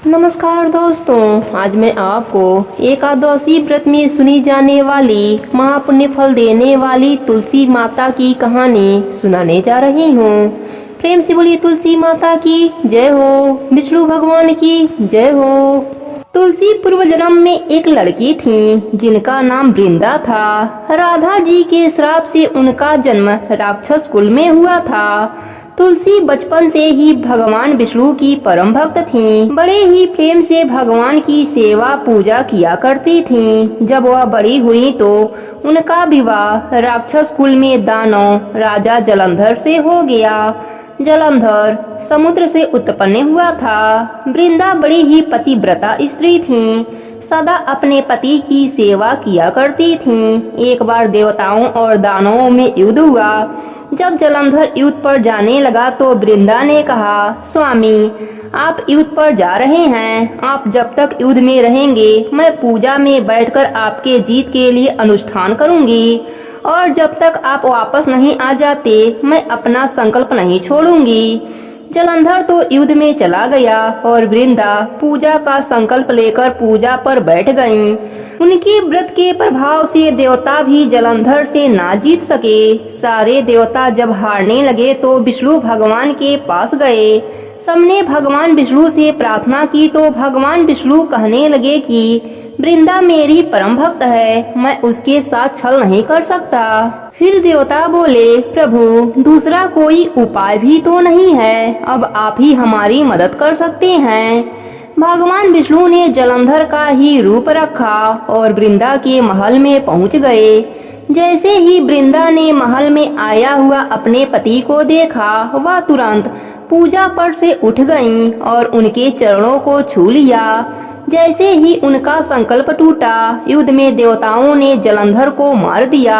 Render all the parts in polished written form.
नमस्कार दोस्तों, आज मैं आपको एकादशी व्रत में सुनी जाने वाली महापुण्य फल देने वाली तुलसी माता की कहानी सुनाने जा रही हूँ। प्रेम से बोलिए तुलसी माता की जय हो, विष्णु भगवान की जय हो। तुलसी पूर्व जन्म में एक लड़की थी जिनका नाम वृंदा था। राधा जी के श्राप से उनका जन्म राक्षस कुल में हुआ था। तुलसी बचपन से ही भगवान विष्णु की परम भक्त थीं। बड़े ही प्रेम से भगवान की सेवा पूजा किया करती थीं। जब वह बड़ी हुई तो उनका विवाह राक्षस कुल में दानव राजा जलंधर से हो गया। जलंधर समुद्र से उत्पन्न हुआ था। वृंदा बड़ी ही पतिव्रता स्त्री थीं। सदा अपने पति की सेवा किया करती थीं। एक बार देवताओं और दानवों में युद्ध हुआ। जब जलंधर युद्ध पर जाने लगा तो वृंदा ने कहा, स्वामी आप युद्ध पर जा रहे हैं, आप जब तक युद्ध में रहेंगे मैं पूजा में बैठकर आपके जीत के लिए अनुष्ठान करूंगी, और जब तक आप वापस नहीं आ जाते मैं अपना संकल्प नहीं छोड़ूंगी। जलंधर तो युद्ध में चला गया और वृंदा पूजा का संकल्प लेकर पूजा पर बैठ गईं। उनके व्रत के प्रभाव से देवता भी जलंधर से ना जीत सके। सारे देवता जब हारने लगे तो विष्णु भगवान के पास गए। सबने भगवान विष्णु से प्रार्थना की तो भगवान विष्णु कहने लगे कि वृंदा मेरी परम भक्त है, मैं उसके साथ छल नहीं कर सकता। फिर देवता बोले, प्रभु दूसरा कोई उपाय भी तो नहीं है, अब आप ही हमारी मदद कर सकते हैं। भगवान विष्णु ने जलंधर का ही रूप रखा और वृंदा के महल में पहुंच गए। जैसे ही वृंदा ने महल में आया हुआ अपने पति को देखा, वह तुरंत पूजा पर से उठ गईं और उनके चरणों को छू लिया। जैसे ही उनका संकल्प टूटा, युद्ध में देवताओं ने जलंधर को मार दिया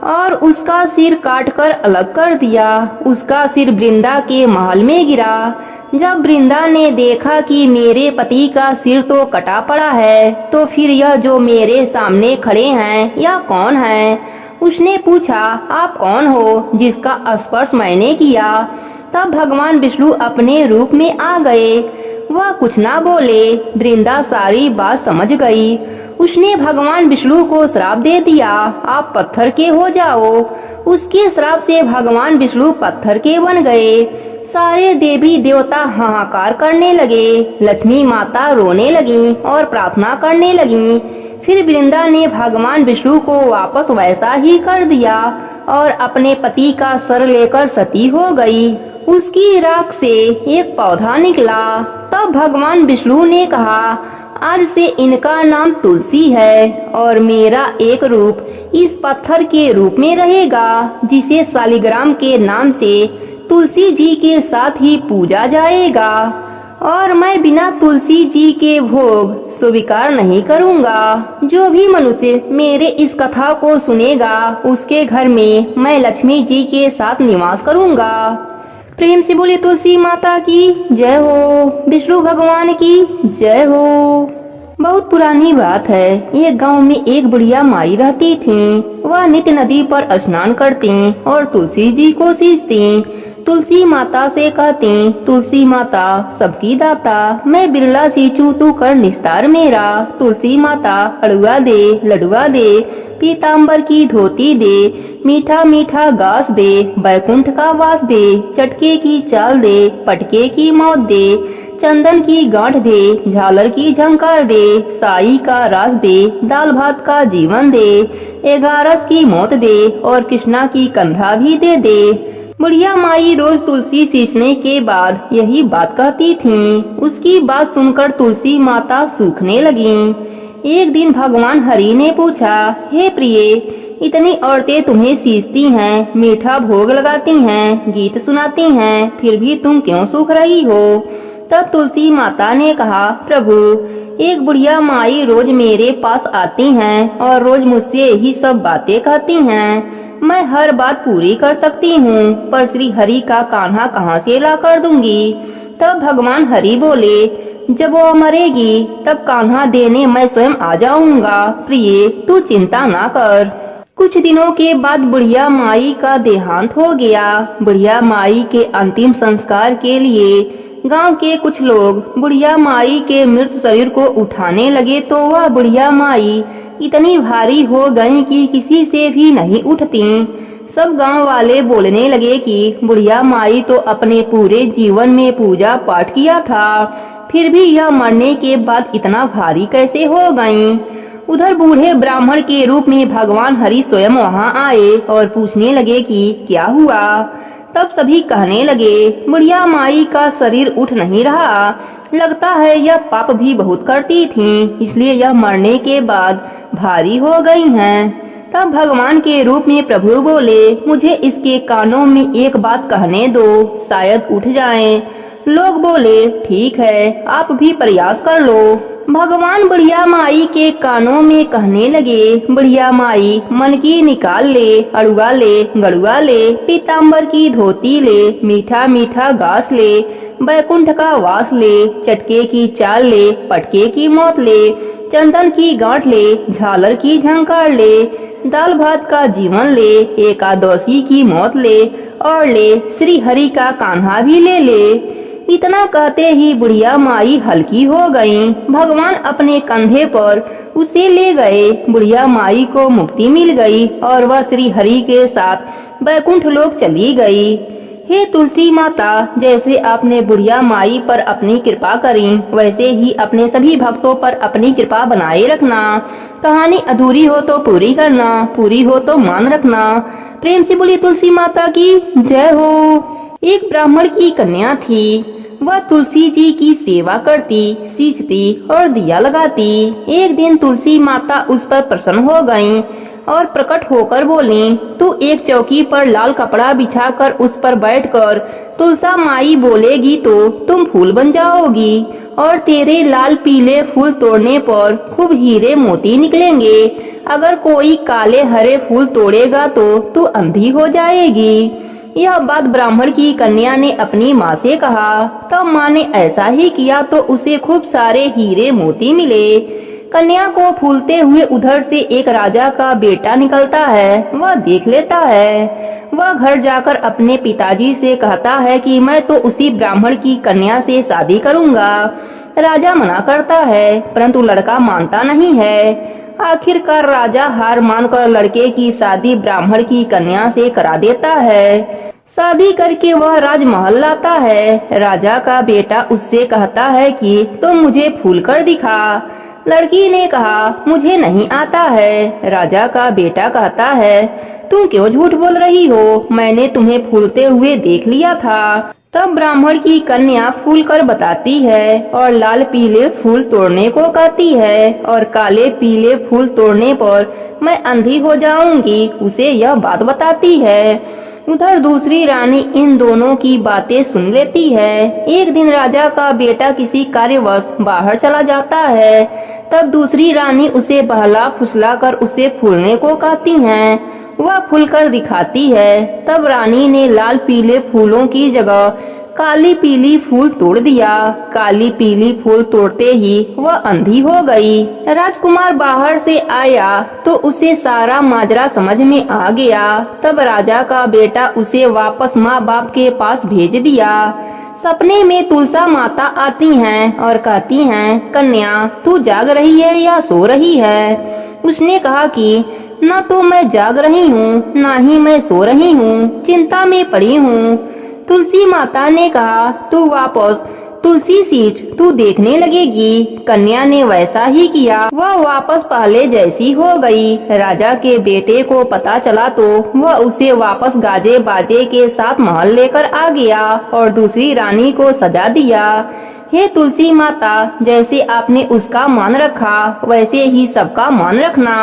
और उसका सिर काटकर अलग कर दिया। उसका सिर वृंदा के महल में गिरा। जब वृंदा ने देखा कि मेरे पति का सिर तो कटा पड़ा है, तो फिर यह जो मेरे सामने खड़े हैं यह कौन है? उसने पूछा, आप कौन हो जिसका स्पर्श मैंने किया? तब भगवान विष्णु अपने रूप में आ गए। वह कुछ ना बोले। वृंदा सारी बात समझ गई। उसने भगवान विष्णु को श्राप दे दिया, आप पत्थर के हो जाओ। उसके श्राप से भगवान विष्णु पत्थर के बन गए। सारे देवी देवता हाहाकार करने लगे। लक्ष्मी माता रोने लगी और प्रार्थना करने लगी। फिर वृंदा ने भगवान विष्णु को वापस वैसा ही कर दिया और अपने पति का सर लेकर सती हो गई। उसकी राख से एक पौधा निकला। तब भगवान विष्णु ने कहा, आज से इनका नाम तुलसी है और मेरा एक रूप इस पत्थर के रूप में रहेगा, जिसे शालिग्राम के नाम से तुलसी जी के साथ ही पूजा जाएगा, और मैं बिना तुलसी जी के भोग स्वीकार नहीं करूंगा। जो भी मनुष्य मेरे इस कथा को सुनेगा उसके घर में मैं लक्ष्मी जी के साथ निवास करूंगा। प्रेम से बोले तुलसी माता की जय हो, विष्णु भगवान की जय हो। बहुत पुरानी बात है। एक गांव में एक बुढ़िया माई रहती थीं। वह नित्य नदी पर स्नान करती और तुलसी जी को सींचती। तुलसी माता से कहती, तुलसी माता सबकी दाता, मैं बिरला सींचू तू कर निस्तार मेरा। तुलसी माता अड़ुआ दे, लडुआ दे, पीताम्बर की धोती दे, मीठा मीठा घास दे, बैकुंठ का वास दे, चटके की चाल दे, पटके की मौत दे, चंदन की गांठ दे, झालर की झंकार दे, साई का रास दे, दाल भात का जीवन दे, 11 की मौत दे और कृष्णा की कंधा भी दे दे। बुढ़िया माई रोज तुलसी सींचने के बाद यही बात कहती थीं। उसकी बात सुनकर तुलसी माता सूखने लगीं। एक दिन भगवान हरि ने पूछा, हे प्रिय, इतनी औरतें तुम्हें सींचती हैं, मीठा भोग लगाती हैं, गीत सुनाती हैं, फिर भी तुम क्यों सूख रही हो? तब तुलसी माता ने कहा, प्रभु एक बुढ़िया माई रोज मेरे पास आती हैं और रोज मुझसे यही सब बातें कहती हैं। मैं हर बात पूरी कर सकती हूँ, पर श्री हरि का कान्हा कहाँ से ला कर दूंगी? तब भगवान हरि बोले, जब वो मरेगी तब कान्हा देने मैं स्वयं आ जाऊंगा। प्रिय तू चिंता ना कर। कुछ दिनों के बाद बुढ़िया माई का देहांत हो गया। बुढ़िया माई के अंतिम संस्कार के लिए गांव के कुछ लोग बुढ़िया माई के मृत शरीर को उठाने लगे तो वह बुढ़िया माई इतनी भारी हो गई कि किसी से भी नहीं उठती। सब गांव वाले बोलने लगे कि बुढ़िया माई तो अपने पूरे जीवन में पूजा पाठ किया था, फिर भी यह मरने के बाद इतना भारी कैसे हो गई। उधर बूढ़े ब्राह्मण के रूप में भगवान हरि स्वयं वहां आए और पूछने लगे कि क्या हुआ। तब सभी कहने लगे बुढ़िया माई का शरीर उठ नहीं रहा, लगता है यह पाप भी बहुत करती थी, इसलिए यह मरने के बाद भारी हो गई हैं। तब भगवान के रूप में प्रभु बोले, मुझे इसके कानों में एक बात कहने दो, शायद उठ जाएं। लोग बोले ठीक है, आप भी प्रयास कर लो। भगवान बुढ़िया माई के कानों में कहने लगे, बुढ़िया माई मन की निकाल ले, अड़ुआ ले, गड़ुआ ले, पीताम्बर की धोती ले, मीठा मीठा घास ले, बैकुंठ का वास ले, चटके की चाल ले, पटके की मौत ले, चंदन की गांठ ले, झालर की झंकार ले, दाल भात का जीवन ले, एकादशी की मौत ले और ले श्री हरि का कान्हा भी ले ले। इतना कहते ही बुढ़िया माई हल्की हो गईं। भगवान अपने कंधे पर उसे ले गए। बुढ़िया माई को मुक्ति मिल गई और वह श्री हरि के साथ बैकुंठ लोक चली गई। हे तुलसी माता, जैसे आपने बुढ़िया माई पर अपनी कृपा करी, वैसे ही अपने सभी भक्तों पर अपनी कृपा बनाए रखना। कहानी अधूरी हो तो पूरी करना, पूरी हो तो मान रखना। प्रेम से बोलिए तुलसी माता की जय हो। एक ब्राह्मण की कन्या थी। वह तुलसी जी की सेवा करती, सींचती और दिया लगाती। एक दिन तुलसी माता उस पर प्रसन्न हो गईं और प्रकट होकर बोली, तू एक चौकी पर लाल कपड़ा बिछाकर उस पर बैठकर तुलसा माई बोलेगी तो तुम फूल बन जाओगी और तेरे लाल पीले फूल तोड़ने पर खूब हीरे मोती निकलेंगे। अगर कोई काले हरे फूल तोड़ेगा तो तू अंधी हो जाएगी। यह बात ब्राह्मण की कन्या ने अपनी माँ से कहा। तब माँ ने ऐसा ही किया तो उसे खूब सारे हीरे मोती मिले। कन्या को फूलते हुए उधर से एक राजा का बेटा निकलता है। वह देख लेता है। वह घर जाकर अपने पिताजी से कहता है कि मैं तो उसी ब्राह्मण की कन्या से शादी करूँगा। राजा मना करता है, परंतु लड़का मानता नहीं है। आखिरकार राजा हार मानकर लड़के की शादी ब्राह्मण की कन्या से करा देता है। शादी करके वह राजमहल लाता है। राजा का बेटा उससे कहता है कि तुम मुझे फूल कर दिखा। लड़की ने कहा, मुझे नहीं आता है। राजा का बेटा कहता है, तुम क्यों झूठ बोल रही हो, मैंने तुम्हें फूलते हुए देख लिया था। तब ब्राह्मण की कन्या फूल कर बताती है और लाल पीले फूल तोड़ने को कहती है और काले पीले फूल तोड़ने पर मैं अंधी हो जाऊंगी, उसे यह बात बताती है। उधर दूसरी रानी इन दोनों की बातें सुन लेती है। एक दिन राजा का बेटा किसी कार्यवश बाहर चला जाता है। तब दूसरी रानी उसे बहला फुसला कर उसे फूलने को कहती हैं। वह फूल कर दिखाती है। तब रानी ने लाल पीले फूलों की जगह काली पीली फूल तोड़ दिया। काली पीली फूल तोड़ते ही वह अंधी हो गई। राजकुमार बाहर से आया तो उसे सारा माजरा समझ में आ गया। तब राजा का बेटा उसे वापस माँ बाप के पास भेज दिया। सपने में तुलसा माता आती हैं और कहती हैं, कन्या तू जाग रही है या सो रही है। उसने कहा कि न तो मैं जाग रही हूँ, न ही मैं सो रही हूँ, चिंता में पड़ी हूँ। तुलसी माता ने कहा, तू वापस तुलसी सींच, तू देखने लगेगी। कन्या ने वैसा ही किया। वह वापस पहले जैसी हो गई। राजा के बेटे को पता चला तो वह उसे वापस गाजे बाजे के साथ महल लेकर आ गया और दूसरी रानी को सजा दिया। हे तुलसी माता, जैसे आपने उसका मान रखा वैसे ही सबका मान रखना।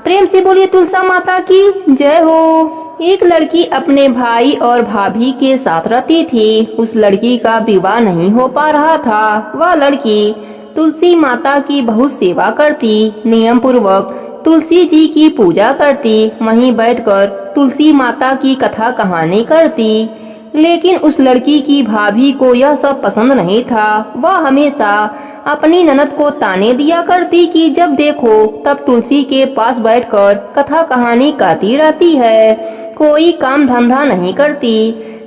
प्रेम से बोलिए तुलसा माता की जय हो। एक लड़की अपने भाई और भाभी के साथ रहती थी। उस लड़की का विवाह नहीं हो पा रहा था। वह लड़की तुलसी माता की बहुत सेवा करती, नियम पूर्वक तुलसी जी की पूजा करती, वहीं बैठकर तुलसी माता की कथा कहानी करती। लेकिन उस लड़की की भाभी को यह सब पसंद नहीं था। वह हमेशा अपनी ननद को ताने दिया करती कि जब देखो तब तुलसी के पास बैठकर कथा कहानी कहती रहती है, कोई काम धंधा नहीं करती।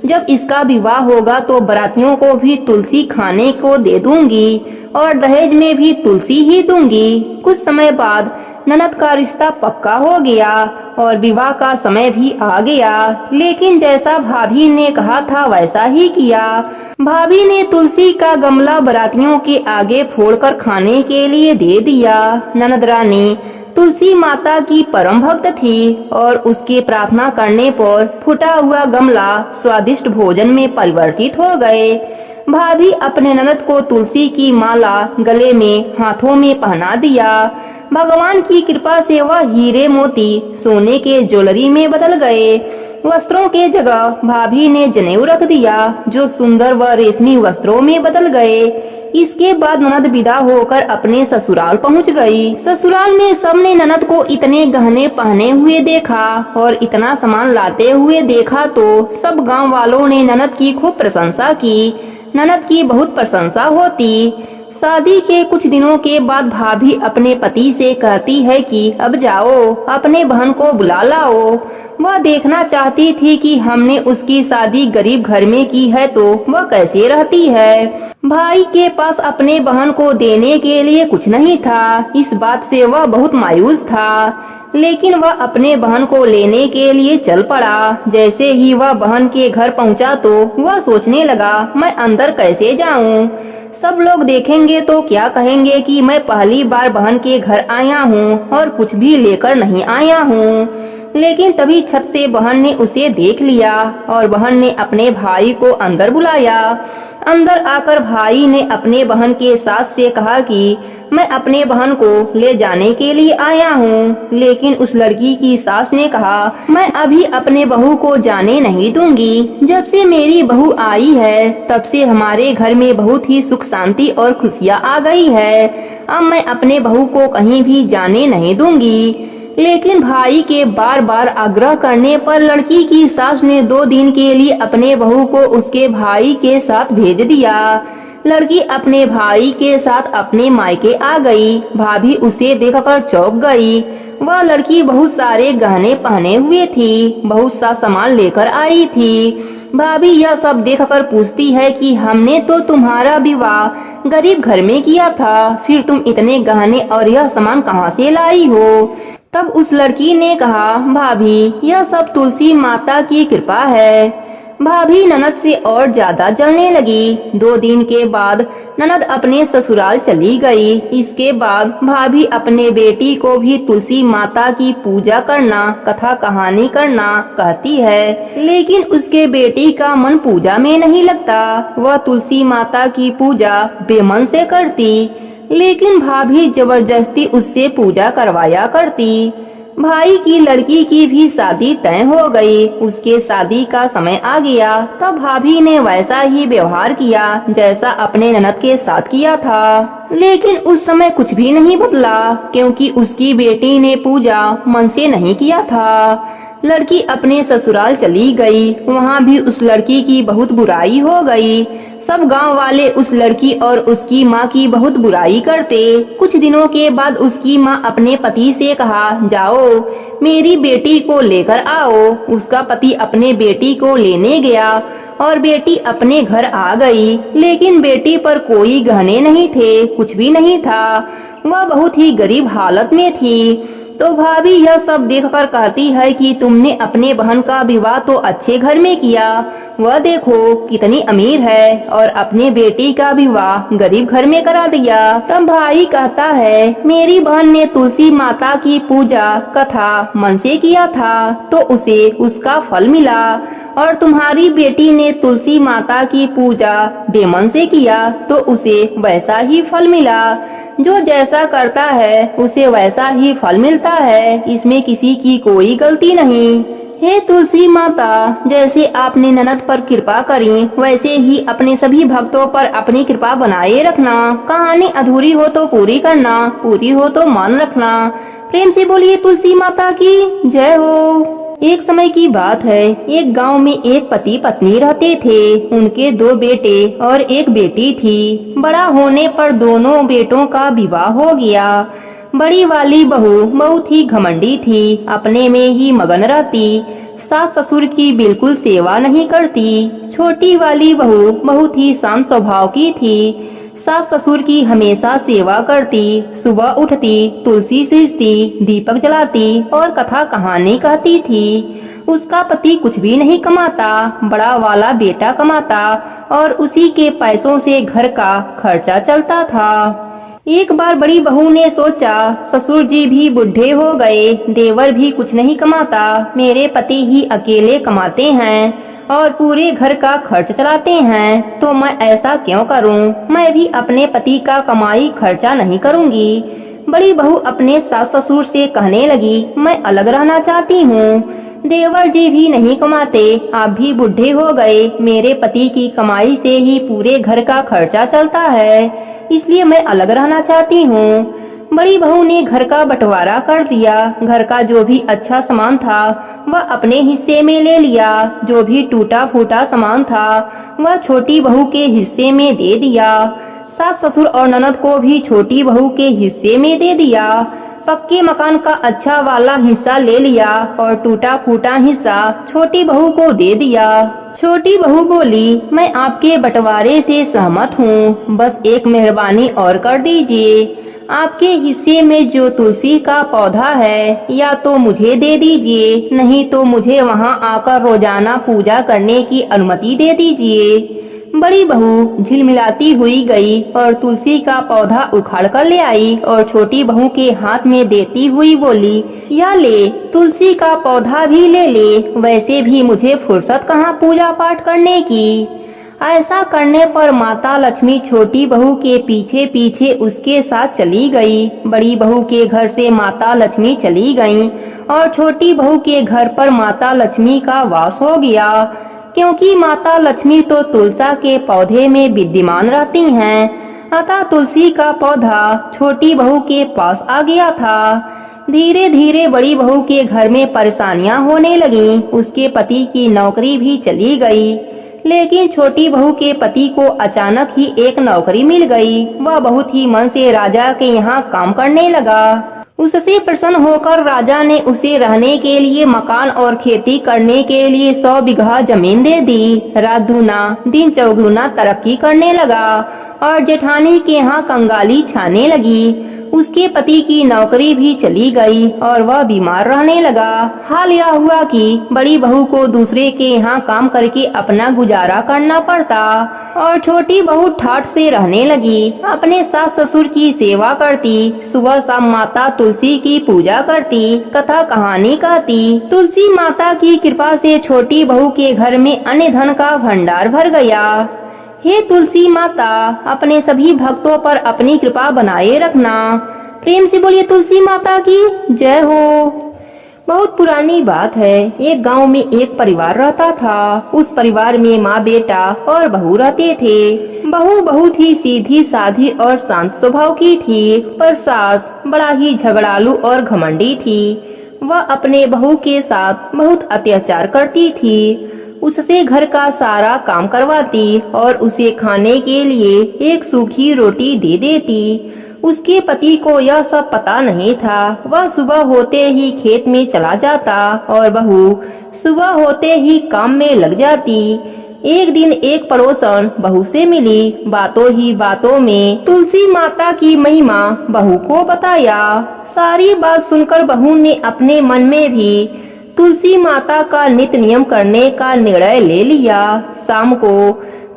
जब इसका विवाह होगा तो बारातियों को भी तुलसी खाने को दे दूंगी और दहेज में भी तुलसी ही दूंगी। कुछ समय बाद ननद का रिश्ता पक्का हो गया और विवाह का समय भी आ गया, लेकिन जैसा भाभी ने कहा था वैसा ही किया। भाभी ने तुलसी का गमला बारातियों के आगे फोड़कर खाने के लिए दे दिया। ननद रानी तुलसी माता की परम भक्त थी और उसके प्रार्थना करने पर फूटा हुआ गमला स्वादिष्ट भोजन में परिवर्तित हो गए। भाभी अपने ननद को तुलसी की माला गले में हाथों में पहना दिया। भगवान की कृपा से वह हीरे मोती सोने के ज्वेलरी में बदल गए। वस्त्रों के जगह भाभी ने जनेऊ रख दिया जो सुंदर व रेशमी वस्त्रों में बदल गए। इसके बाद ननद विदा होकर अपने ससुराल पहुंच गई। ससुराल में सबने ननद को इतने गहने पहने हुए देखा और इतना सामान लाते हुए देखा तो सब गांव वालों ने ननद की खूब प्रशंसा की। ननद की बहुत प्रशंसा होती। शादी के कुछ दिनों के बाद भाभी अपने पति से कहती है कि अब जाओ अपने बहन को बुला लाओ। वह देखना चाहती थी कि हमने उसकी शादी गरीब घर में की है तो वह कैसे रहती है। भाई के पास अपने बहन को देने के लिए कुछ नहीं था। इस बात से वह बहुत मायूस था, लेकिन वह अपने बहन को लेने के लिए चल पड़ा। जैसे ही वह बहन के घर पहुंचा तो वह सोचने लगा, मैं अंदर कैसे जाऊं? सब लोग देखेंगे तो क्या कहेंगे कि मैं पहली बार बहन के घर आया हूँ और कुछ भी लेकर नहीं आया हूँ। लेकिन तभी छत से बहन ने उसे देख लिया और बहन ने अपने भाई को अंदर बुलाया। अंदर आकर भाई ने अपने बहन के सास से कहा कि मैं अपने बहन को ले जाने के लिए आया हूँ। लेकिन उस लड़की की सास ने कहा, मैं अभी अपने बहू को जाने नहीं दूंगी। जब से मेरी बहू आई है तब से हमारे घर में बहुत ही सुख शांति और खुशियाँ आ गई है। अब मैं अपने बहू को कहीं भी जाने नहीं दूंगी। लेकिन भाई के बार बार आग्रह करने पर लड़की की सास ने 2 दिन के लिए अपने बहू को उसके भाई के साथ भेज दिया। लड़की अपने भाई के साथ अपने मायके आ गई। भाभी उसे देखकर चौंक गई। वह लड़की बहुत सारे गहने पहने हुए थी, बहुत सा सामान लेकर आई थी। भाभी यह सब देखकर पूछती है कि हमने तो तुम्हारा विवाह गरीब घर में किया था, फिर तुम इतने गहने और यह सामान कहाँ से लाई हो? तब उस लड़की ने कहा, भाभी यह सब तुलसी माता की कृपा है। भाभी ननद से और ज्यादा जलने लगी। 2 दिन के बाद ननद अपने ससुराल चली गई। इसके बाद भाभी अपने बेटी को भी तुलसी माता की पूजा करना, कथा कहानी करना कहती है, लेकिन उसके बेटी का मन पूजा में नहीं लगता। वह तुलसी माता की पूजा बेमन से करती, लेकिन भाभी जबरदस्ती उससे पूजा करवाया करती। भाई की लड़की की भी शादी तय हो गई। उसके शादी का समय आ गया। तब भाभी ने वैसा ही व्यवहार किया जैसा अपने ननद के साथ किया था। लेकिन उस समय कुछ भी नहीं बदला, क्योंकि उसकी बेटी ने पूजा मन से नहीं किया था। लड़की अपने ससुराल चली गई। वहाँ भी उस लड़की की बहुत बुराई हो गई। सब गांव वाले उस लड़की और उसकी माँ की बहुत बुराई करते। कुछ दिनों के बाद उसकी माँ अपने पति से कहा, जाओ मेरी बेटी को लेकर आओ। उसका पति अपने बेटी को लेने गया और बेटी अपने घर आ गई। लेकिन बेटी पर कोई गहने नहीं थे, कुछ भी नहीं था। वह बहुत ही गरीब हालत में थी। तो भाभी यह सब देखकर कहती है कि तुमने अपने बहन का विवाह तो अच्छे घर में किया, वह देखो कितनी अमीर है, और अपने बेटी का विवाह गरीब घर में करा दिया। तब भाई कहता है, मेरी बहन ने तुलसी माता की पूजा कथा मन से किया था तो उसे उसका फल मिला, और तुम्हारी बेटी ने तुलसी माता की पूजा बेमन से किया तो उसे वैसा ही फल मिला। जो जैसा करता है उसे वैसा ही फल मिलता है, इसमें किसी की कोई गलती नहीं। हे तुलसी माता, जैसे आपने ननद पर कृपा करी वैसे ही अपने सभी भक्तों पर अपनी कृपा बनाए रखना। कहानी अधूरी हो तो पूरी करना, पूरी हो तो मान रखना। प्रेम से बोलिए तुलसी माता की जय हो। एक समय की बात है, एक गांव में एक पति पत्नी रहते थे। उनके 2 बेटे और एक बेटी थी। बड़ा होने पर दोनों बेटों का विवाह हो गया। बड़ी वाली बहू बहुत ही घमंडी थी, अपने में ही मगन रहती। सास ससुर की बिल्कुल सेवा नहीं करती। छोटी वाली बहू बहुत ही शांत स्वभाव की थी। सास ससुर की हमेशा सेवा करती, सुबह उठती, तुलसी सींचती, दीपक जलाती और कथा कहानी कहती थी। उसका पति कुछ भी नहीं कमाता, बड़ा वाला बेटा कमाता और उसी के पैसों से घर का खर्चा चलता था। एक बार बड़ी बहू ने सोचा, ससुर जी भी बूढ़े हो गए, देवर भी कुछ नहीं कमाता, मेरे पति ही अकेले कमाते हैं और पूरे घर का खर्च चलाते हैं, तो मैं ऐसा क्यों करूं? मैं भी अपने पति का कमाई खर्चा नहीं करूंगी। बड़ी बहू अपने सास ससुर से कहने लगी, मैं अलग रहना चाहती हूँ। देवर जी भी नहीं कमाते, आप भी बूढ़े हो गए, मेरे पति की कमाई से ही पूरे घर का खर्चा चलता है, इसलिए मैं अलग रहना चाहती हूँ। बड़ी बहू ने घर का बंटवारा कर दिया। घर का जो भी अच्छा सामान था वह अपने हिस्से में ले लिया, जो भी टूटा फूटा सामान था वह छोटी बहू के हिस्से में दे दिया। सास ससुर और ननद को भी छोटी बहू के हिस्से में दे दिया। पक्के मकान का अच्छा वाला हिस्सा ले लिया और टूटा फूटा हिस्सा छोटी बहू को दे दिया। छोटी बहू बोली, मैं आपके बंटवारे से सहमत हूँ, बस एक मेहरबानी और कर दीजिए। आपके हिस्से में जो तुलसी का पौधा है या तो मुझे दे दीजिए, नहीं तो मुझे वहाँ आकर रोजाना पूजा करने की अनुमति दे दीजिए। बड़ी बहू झिलमिलाती हुई गई और तुलसी का पौधा उखाड़ कर ले आई और छोटी बहू के हाथ में देती हुई बोली, या ले, तुलसी का पौधा भी ले ले, वैसे भी मुझे फुर्सत कहाँ पूजा पाठ करने की। ऐसा करने पर माता लक्ष्मी छोटी बहू के पीछे पीछे उसके साथ चली गई। बड़ी बहू के घर से माता लक्ष्मी चली गईं और छोटी बहू के घर पर माता लक्ष्मी का वास हो गया, क्योंकि माता लक्ष्मी तो तुलसा के पौधे में विद्यमान रहती हैं। अतः तुलसी का पौधा छोटी बहू के पास आ गया था। धीरे धीरे बड़ी बहू के घर में परेशानियां होने लगीं। उसके पति की नौकरी भी चली गई, लेकिन छोटी बहू के पति को अचानक ही एक नौकरी मिल गई। वह बहुत ही मन से राजा के यहाँ काम करने लगा। उससे प्रसन्न होकर राजा ने उसे रहने के लिए मकान और खेती करने के लिए 100 बीघा जमीन दे दी। रात दूना दिन चौगुना तरक्की करने लगा और जेठानी के यहाँ कंगाली छाने लगी। उसके पति की नौकरी भी चली गई और वह बीमार रहने लगा। हाल यह हुआ कि बड़ी बहू को दूसरे के यहाँ काम करके अपना गुजारा करना पड़ता और छोटी बहू ठाठ से रहने लगी। अपने सास ससुर की सेवा करती, सुबह शाम माता तुलसी की पूजा करती, कथा कहानी कहती। तुलसी माता की कृपा से छोटी बहू के घर में अन्न धन का भंडार भर गया। हे तुलसी माता, अपने सभी भक्तों पर अपनी कृपा बनाए रखना। प्रेम से बोलिए तुलसी माता की जय हो। बहुत पुरानी बात है। एक गांव में एक परिवार रहता था। उस परिवार में माँ बेटा और बहू रहते थे। बहू बहुत ही सीधी साधी और शांत स्वभाव की थी, पर सास बड़ा ही झगड़ालू और घमंडी थी। वह अपने बहू के साथ बहुत अत्याचार करती थी। उससे घर का सारा काम करवाती और उसे खाने के लिए एक सूखी रोटी दे देती। उसके पति को यह सब पता नहीं था। वह सुबह होते ही खेत में चला जाता और बहू सुबह होते ही काम में लग जाती। एक दिन एक पड़ोसन बहू से मिली। बातों ही बातों में तुलसी माता की महिमा बहू को बताया। सारी बात सुनकर बहू ने अपने मन में भी तुलसी माता का नित्य नियम करने का निर्णय ले लिया। शाम को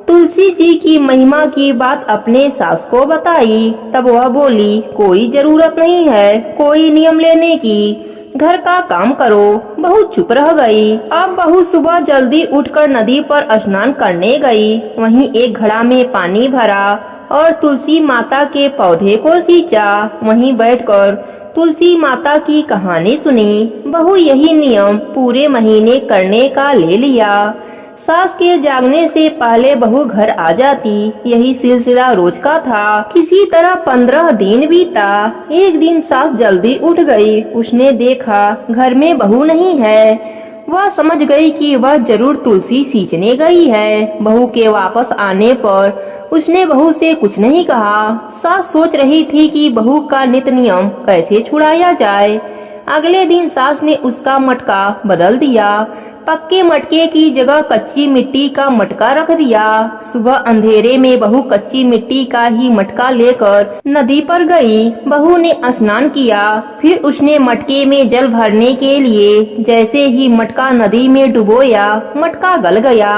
तुलसी जी की महिमा की बात अपने सास को बताई। तब वह बोली, कोई जरूरत नहीं है कोई नियम लेने की, घर का काम करो। बहू चुप रह गई। अब बहू सुबह जल्दी उठकर नदी पर स्नान करने गई। वहीं एक घड़ा में पानी भरा और तुलसी माता के पौधे को सींचा। वहीं बैठकर तुलसी माता की कहानी सुनी। बहू यही नियम पूरे महीने करने का ले लिया। सास के जागने से पहले बहू घर आ जाती। यही सिलसिला रोज का था। किसी तरह 15 दिन बीता। एक दिन सास जल्दी उठ गई। उसने देखा घर में बहू नहीं है। वह समझ गई कि वह जरूर तुलसी सींचने गई है। बहू के वापस आने पर उसने बहू से कुछ नहीं कहा। सास सोच रही थी कि बहू का नित्य नियम कैसे छुड़ाया जाए। अगले दिन सास ने उसका मटका बदल दिया। पक्के मटके की जगह कच्ची मिट्टी का मटका रख दिया। सुबह अंधेरे में बहू कच्ची मिट्टी का ही मटका लेकर नदी पर गई। बहू ने स्नान किया, फिर उसने मटके में जल भरने के लिए जैसे ही मटका नदी में डुबोया, मटका गल गया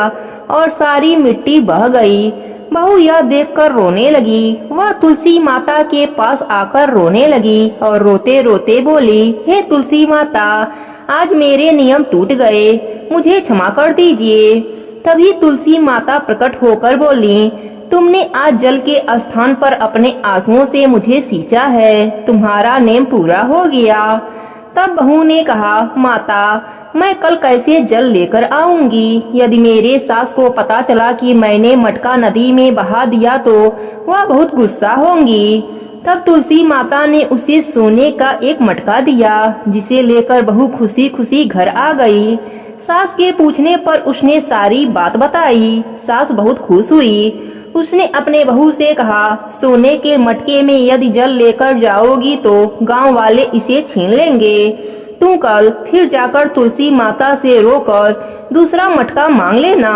और सारी मिट्टी बह गई। बहू यह देखकर रोने लगी। वह तुलसी माता के पास आकर रोने लगी और रोते रोते बोली, हे तुलसी माता, आज मेरे नियम टूट गए, मुझे क्षमा कर दीजिए। तभी तुलसी माता प्रकट होकर बोली, तुमने आज जल के स्थान पर अपने आंसुओं से मुझे सींचा है, तुम्हारा नेम पूरा हो गया। तब बहू ने कहा, माता, मैं कल कैसे जल लेकर आऊंगी? यदि मेरे सास को पता चला कि मैंने मटका नदी में बहा दिया तो वह बहुत गुस्सा होंगी। तब तुलसी माता ने उसे सोने का एक मटका दिया, जिसे लेकर बहू खुशी खुशी घर आ गई। सास के पूछने पर उसने सारी बात बताई। सास बहुत खुश हुई। उसने अपने बहू से कहा, सोने के मटके में यदि जल लेकर जाओगी तो गांव वाले इसे छीन लेंगे। तू कल फिर जाकर तुलसी माता से रोकर दूसरा मटका मांग लेना।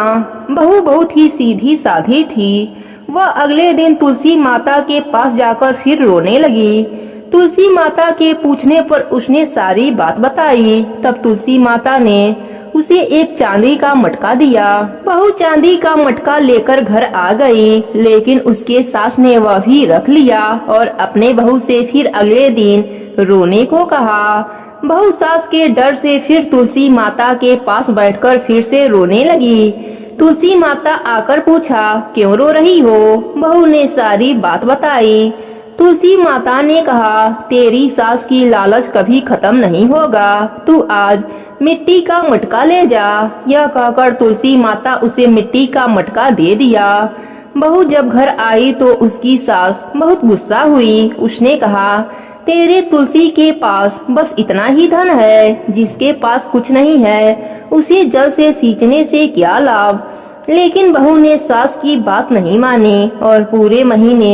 बहू बहुत ही सीधी साधी थी। वह अगले दिन तुलसी माता के पास जाकर फिर रोने लगी। तुलसी माता के पूछने पर उसने सारी बात बताई। तब तुलसी माता ने उसे एक चांदी का मटका दिया। बहू चांदी का मटका लेकर घर आ गई, लेकिन उसके सास ने वह भी रख लिया और अपने बहू से फिर अगले दिन रोने को कहा। बहू सास के डर से फिर तुलसी माता के पास बैठकर फिर से रोने लगी। तुलसी माता आकर पूछा, क्यों रो रही हो? बहू ने सारी बात बताई। तुलसी माता ने कहा, तेरी सास की लालच कभी खत्म नहीं होगा, तू आज मिट्टी का मटका ले जा। यह कहकर तुलसी माता उसे मिट्टी का मटका दे दिया। बहू जब घर आई तो उसकी सास बहुत गुस्सा हुई। उसने कहा, तेरे तुलसी के पास बस इतना ही धन है, जिसके पास कुछ नहीं है उसे जल से सींचने से क्या लाभ। लेकिन बहू ने सास की बात नहीं मानी और पूरे महीने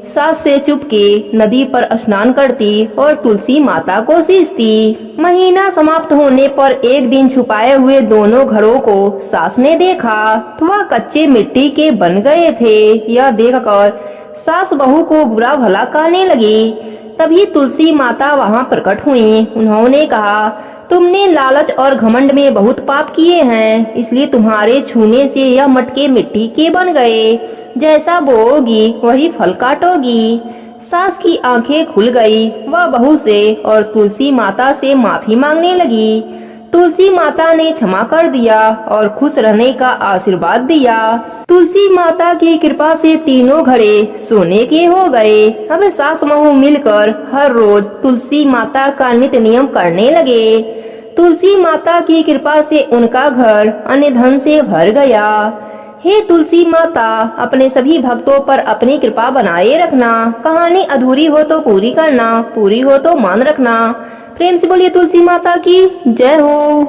सास से चुपके नदी पर स्नान करती और तुलसी माता को सींचती। महीना समाप्त होने पर एक दिन छुपाए हुए दोनों घरों को सास ने देखा तो वह कच्चे मिट्टी के बन गए थे। यह देखकर सास बहू को बुरा भला कहने लगी। तभी तुलसी माता वहां प्रकट हुई। उन्होंने कहा, तुमने लालच और घमंड में बहुत पाप किए हैं, इसलिए तुम्हारे छूने से यह मटके मिट्टी के बन गए। जैसा बोओगी वही फल काटोगी। सास की आंखें खुल गई। वह बहू से और तुलसी माता से माफी मांगने लगी। तुलसी माता ने क्षमा कर दिया और खुश रहने का आशीर्वाद दिया। तुलसी माता की कृपा से तीनों घड़े सोने के हो गए। अब सास बहू मिलकर हर रोज तुलसी माता का नित्य नियम करने लगे। तुलसी माता की कृपा से उनका घर अन्य धन से भर गया। हे तुलसी माता, अपने सभी भक्तों पर अपनी कृपा बनाए रखना। कहानी अधूरी हो तो पूरी करना, पूरी हो तो मान रखना। प्रेम से बोलिए तुलसी माता की जय हो।